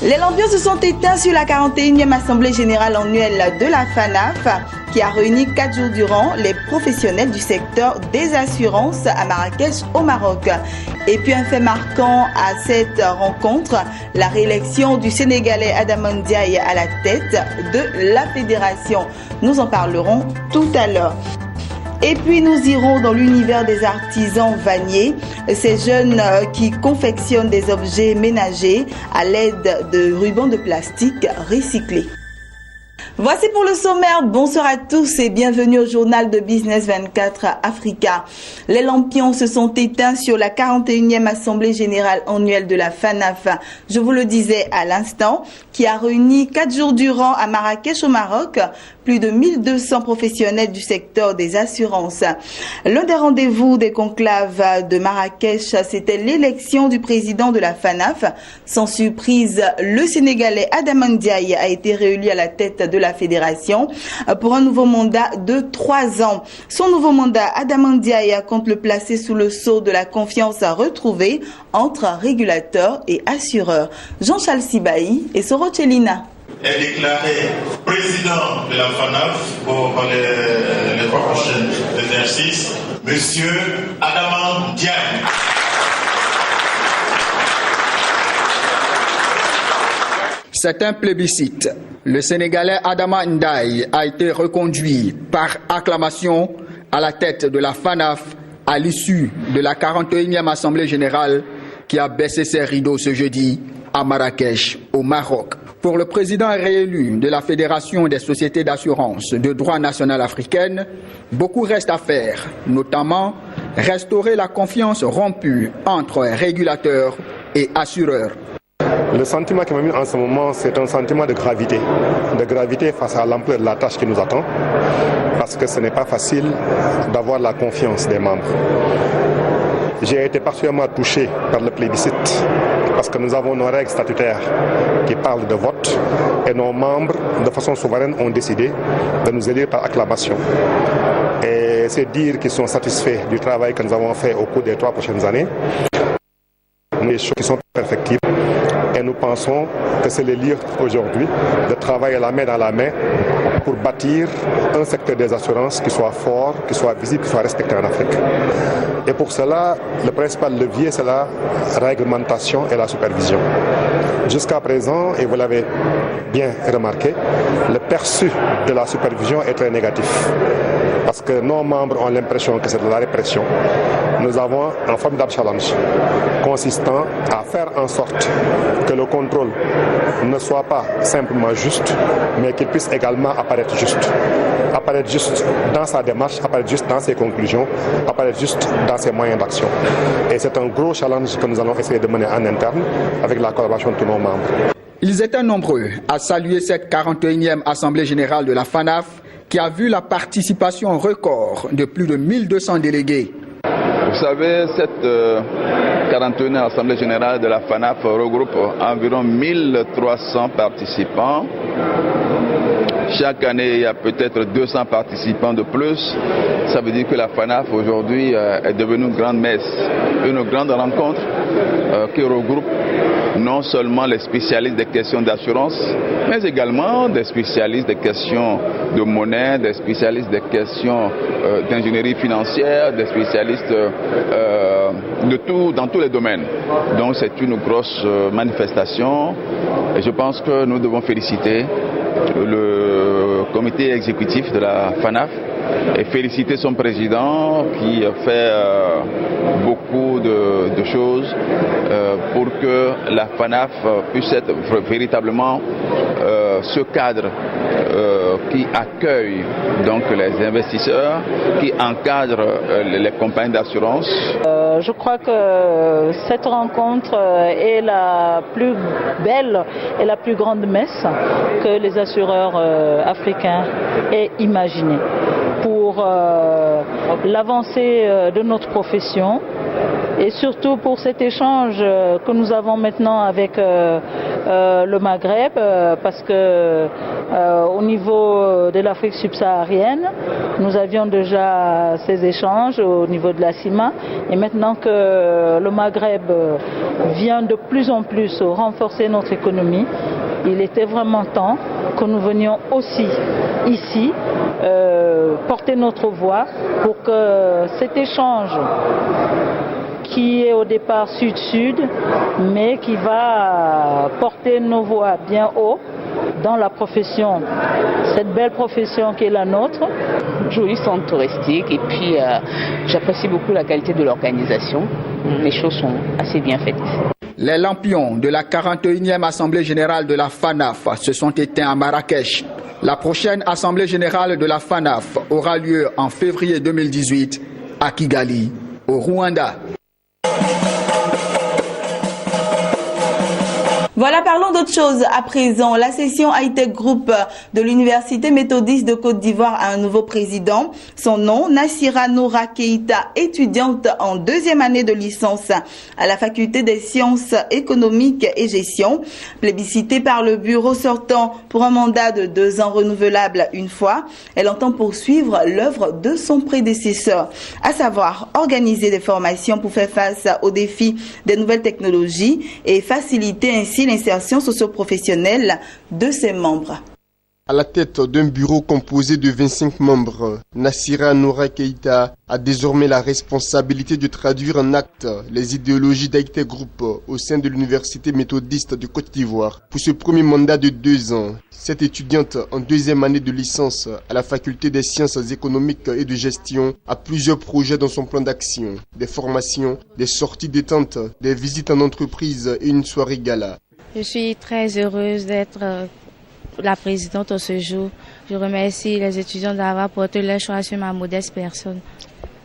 Les lampions se sont éteints sur la 41e Assemblée Générale annuelle de la FANAF qui a réuni 4 jours durant les professionnels du secteur des assurances à Marrakech au Maroc. Et puis un fait marquant à cette rencontre, la réélection du Sénégalais Adama Ndiaye à la tête de la fédération. Nous en parlerons tout à l'heure. Et puis nous irons dans l'univers des artisans vanniers, ces jeunes qui confectionnent des objets ménagers à l'aide de rubans de plastique recyclés. Voici pour le sommaire. Bonsoir à tous et bienvenue au journal de Business 24 Africa. Les lampions se sont éteints sur la 41e Assemblée Générale annuelle de la FANAF. Je vous le disais à l'instant, qui a réuni 4 jours durant à Marrakech au Maroc plus de 1200 professionnels du secteur des assurances. L'un des rendez-vous des conclaves de Marrakech, c'était l'élection du président de la FANAF. Sans surprise, le Sénégalais Adama Ndiaye a été réélu à la tête de la fédération pour un nouveau mandat de 3 ans. Son nouveau mandat, Adama Ndiaye compte le placer sous le sceau de la confiance retrouvée entre régulateurs et assureurs. Jean-Charles Sibaï et Soro Chelina. Est déclaré président de la FANAF pour les 3 prochains exercices, Monsieur Adama Ndiaye. C'est un plébiscite. Le Sénégalais Adama Ndiaye a été reconduit par acclamation à la tête de la FANAF à l'issue de la 41e Assemblée Générale qui a baissé ses rideaux ce jeudi à Marrakech, au Maroc. Pour le président réélu de la Fédération des sociétés d'assurance de droit national africaine, beaucoup reste à faire, notamment restaurer la confiance rompue entre régulateurs et assureurs. Le sentiment qui m'a mis en ce moment, c'est un sentiment de gravité face à l'ampleur de la tâche qui nous attend, parce que ce n'est pas facile d'avoir la confiance des membres. J'ai été particulièrement touché par le plébiscite, parce que nous avons nos règles statutaires qui parlent de vote, et nos membres, de façon souveraine, ont décidé de nous élire par acclamation. Et c'est dire qu'ils sont satisfaits du travail que nous avons fait au cours des 3 prochaines années. Des choses qui sont perfectibles. Et nous pensons que c'est le lieu aujourd'hui de travailler la main dans la main pour bâtir un secteur des assurances qui soit fort, qui soit visible, qui soit respecté en Afrique. Et pour cela, le principal levier, c'est la réglementation et la supervision. Jusqu'à présent, et vous l'avez bien remarqué, le perçu de la supervision est très négatif. Parce que nos membres ont l'impression que c'est de la répression. Nous avons un formidable challenge consistant à faire en sorte que le contrôle ne soit pas simplement juste, mais qu'il puisse également apparaître juste. Apparaître juste dans sa démarche, apparaître juste dans ses conclusions, apparaître juste dans ses moyens d'action. Et c'est un gros challenge que nous allons essayer de mener en interne avec la collaboration de tous nos membres. Ils étaient nombreux à saluer cette 41e Assemblée Générale de la FANAF qui a vu la participation record de plus de 1200 délégués. Vous savez, cette 41e Assemblée Générale de la FANAF regroupe environ 1300 participants. Chaque année, il y a peut-être 200 participants de plus. Ça veut dire que la FANAF aujourd'hui est devenue une grande messe, une grande rencontre qui regroupe non seulement les spécialistes des questions d'assurance, mais également des spécialistes des questions de monnaie, des spécialistes des questions d'ingénierie financière, des spécialistes de tout, dans tous les domaines. Donc c'est une grosse manifestation et je pense que nous devons féliciter le comité exécutif de la FANAF et féliciter son président qui fait beaucoup de choses pour que la FANAF puisse être véritablement ce cadre qui accueille donc les investisseurs, qui encadre les compagnies d'assurance. Je crois que cette rencontre est la plus belle et la plus grande messe que les assureurs africains aient imaginée pour l'avancée de notre profession et surtout pour cet échange que nous avons maintenant avec le Maghreb, parce que au niveau de l'Afrique subsaharienne, nous avions déjà ces échanges au niveau de la CIMA, et maintenant que le Maghreb vient de plus en plus renforcer notre économie, il était vraiment temps que nous venions aussi ici porter notre voix pour que cet échange qui est au départ sud-sud, mais qui va porter nos voix bien haut dans la profession, cette belle profession qui est la nôtre. Joli centre touristique, et puis j'apprécie beaucoup la qualité de l'organisation. Les choses sont assez bien faites ici. Les lampions de la 41e Assemblée générale de la FANAF se sont éteints à Marrakech. La prochaine Assemblée générale de la FANAF aura lieu en février 2018 à Kigali, au Rwanda. Voilà, parlons d'autre chose à présent. La session high-tech group de l'Université méthodiste de Côte d'Ivoire a un nouveau président. Son nom, Nassira Noura Keïta, étudiante en 2e année de licence à la faculté des sciences économiques et gestion. Plébiscitée par le bureau sortant pour un mandat de 2 ans renouvelable une fois, elle entend poursuivre l'œuvre de son prédécesseur, à savoir organiser des formations pour faire face aux défis des nouvelles technologies et faciliter ainsi l'insertion socio-professionnelle de ses membres. À la tête d'un bureau composé de 25 membres, Nassira Noura Keïta a désormais la responsabilité de traduire en actes les idéologies d'High-Tech Group au sein de l'Université méthodiste de Côte d'Ivoire. Pour ce premier mandat de 2 ans, cette étudiante en 2e année de licence à la faculté des sciences économiques et de gestion a plusieurs projets dans son plan d'action, des formations, des sorties détente, des visites en entreprise et une soirée gala. Je suis très heureuse d'être la présidente en ce jour. Je remercie les étudiants d'avoir porté leur choix sur ma modeste personne.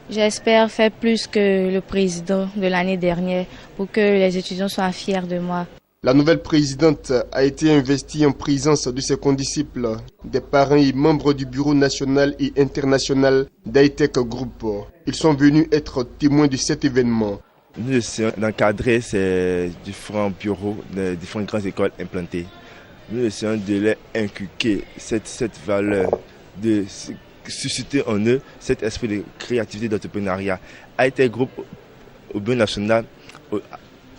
J'espère faire plus que le président de l'année dernière pour que les étudiants soient fiers de moi. La nouvelle présidente a été investie en présence de ses condisciples, des parents et membres du bureau national et international d'High-Tech Group. Ils sont venus être témoins de cet événement. Nous essayons d'encadrer ces différents bureaux, des différentes grandes écoles implantées. Nous essayons de leur inculquer cette valeur, de susciter en eux cet esprit de créativité d'entrepreneuriat. High-Tech Group au bureau national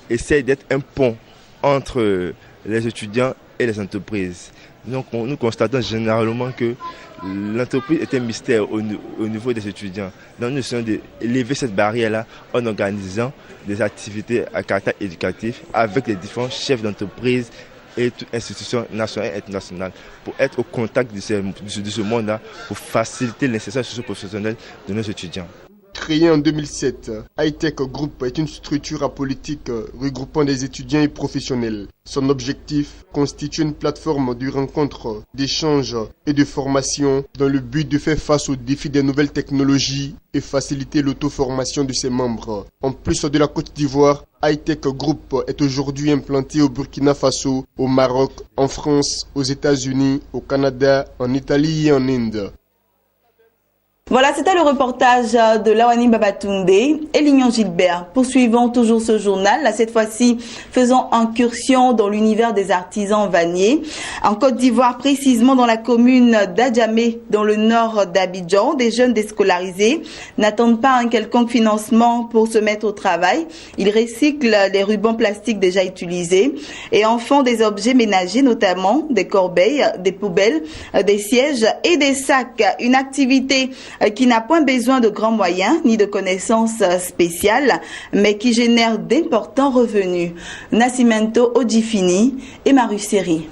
essaie d'être un pont entre les étudiants et les entreprises. Donc nous constatons généralement que l'entreprise est un mystère au niveau des étudiants. Donc nous essayons d'élever cette barrière-là en organisant des activités à caractère éducatif avec les différents chefs d'entreprise et toutes institutions nationales et internationales pour être au contact de ce monde-là, pour faciliter l'insertion socio-professionnelle de nos étudiants. Créé en 2007, High-Tech Group est une structure apolitique regroupant des étudiants et professionnels. Son objectif constitue une plateforme de rencontres, d'échanges et de formation dans le but de faire face aux défis des nouvelles technologies et faciliter l'auto-formation de ses membres. En plus de la Côte d'Ivoire, High-Tech Group est aujourd'hui implanté au Burkina Faso, au Maroc, en France, aux États-Unis, au Canada, en Italie et en Inde. Voilà, c'était le reportage de Lawani Babatunde et Lignon Gilbert. Poursuivons toujours ce journal. Là, cette fois-ci, faisons incursion dans l'univers des artisans vanniers. En Côte d'Ivoire, précisément dans la commune d'Adjamé, dans le nord d'Abidjan, des jeunes déscolarisés n'attendent pas un quelconque financement pour se mettre au travail. Ils recyclent les rubans plastiques déjà utilisés et en font des objets ménagers, notamment des corbeilles, des poubelles, des sièges et des sacs. Une activité qui n'a point besoin de grands moyens ni de connaissances spéciales, mais qui génère d'importants revenus. Nascimento Odifini et Maruseri.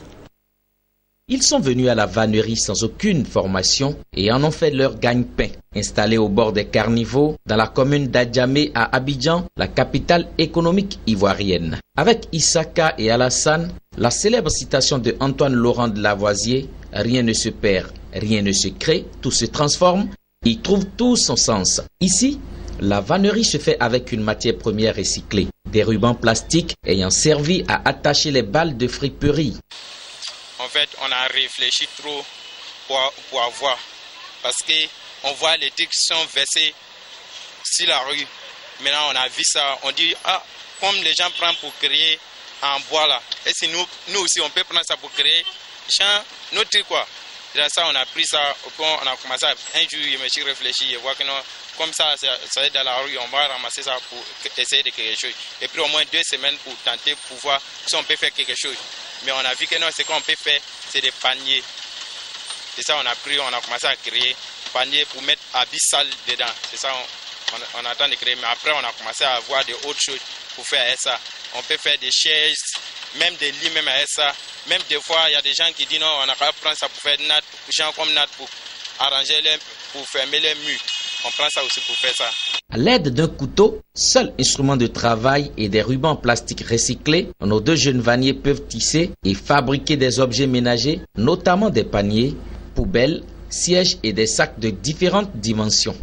Ils sont venus à la vannerie sans aucune formation et en ont fait leur gagne-pain. Installés au bord des carnivaux, dans la commune d'Adjamé à Abidjan, la capitale économique ivoirienne. Avec Issaka et Alassane, la célèbre citation de Antoine Laurent de Lavoisier, « Rien ne se perd, rien ne se crée, tout se transforme », y trouve tout son sens. Ici, la vannerie se fait avec une matière première recyclée, des rubans plastiques ayant servi à attacher les balles de friperie. En fait, on a réfléchi trop pour avoir, parce qu'on voit les trucs qui sont versés sur la rue. Maintenant, on a vu ça, on dit, comme les gens prennent pour créer en bois là. Et si nous aussi on peut prendre ça pour créer notre truc quoi. Là, ça, on a pris ça, on a commencé un jour, je me suis réfléchi, je vois que non, comme ça est dans la rue, on va ramasser ça pour essayer de quelque chose. Et puis au moins 2 semaines pour tenter, pour voir si on peut faire quelque chose. Mais on a vu que non, ce qu'on peut faire, c'est des paniers. C'est ça, on a commencé à créer paniers pour mettre habits sales dedans. C'est ça, on attend de créer. Mais après, on a commencé à avoir d'autres choses pour faire ça. On peut faire des chaises, même des lits, même avec ça. Même des fois, il y a des gens qui disent non, on n'a pas prendre ça pour faire natte, gens comme natte, pour arranger pour fermer les murs. On prend ça aussi pour faire ça. À l'aide d'un couteau, seul instrument de travail et des rubans en plastique recyclés, nos 2 jeunes vanniers peuvent tisser et fabriquer des objets ménagers, notamment des paniers, poubelles, sièges et des sacs de différentes dimensions.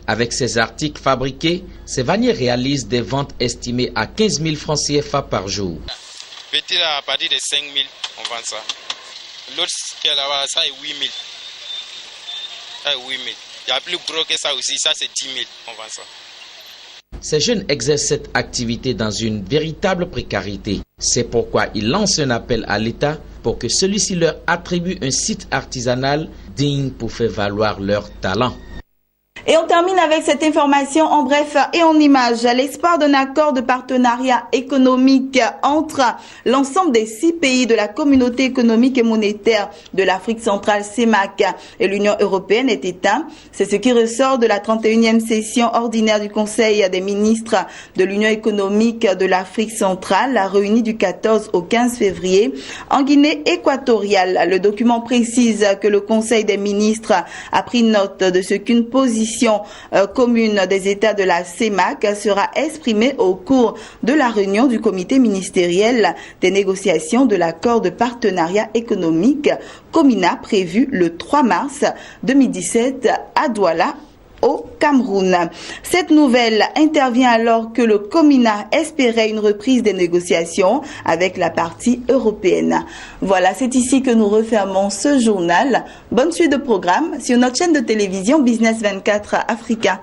Avec ces articles fabriqués, ces vanniers réalisent des ventes estimées à 15 000 francs CFA par jour. Petit là, à partir de 5 000, on vend ça. L'autre qui est là-bas, ça est 8 000. Ça est 8 000. Il y a plus gros que ça aussi, ça c'est 10 000, on vend ça. Ces jeunes exercent cette activité dans une véritable précarité. C'est pourquoi ils lancent un appel à l'État pour que celui-ci leur attribue un site artisanal digne pour faire valoir leur talent. Et on termine avec cette information en bref et en images. L'espoir d'un accord de partenariat économique entre l'ensemble des 6 pays de la communauté économique et monétaire de l'Afrique centrale, CEMAC, et l'Union européenne est éteint. C'est ce qui ressort de la 31e session ordinaire du Conseil des ministres de l'Union économique de l'Afrique centrale, réunie du 14 au 15 février en Guinée équatoriale. Le document précise que le Conseil des ministres a pris note de ce qu'une position commune des États de la CEMAC sera exprimée au cours de la réunion du comité ministériel des négociations de l'accord de partenariat économique COMINA prévu le 3 mars 2017 à Douala, au Cameroun. Cette nouvelle intervient alors que le COMINA espérait une reprise des négociations avec la partie européenne. Voilà, c'est ici que nous refermons ce journal. Bonne suite de programme sur notre chaîne de télévision Business 24 Africa.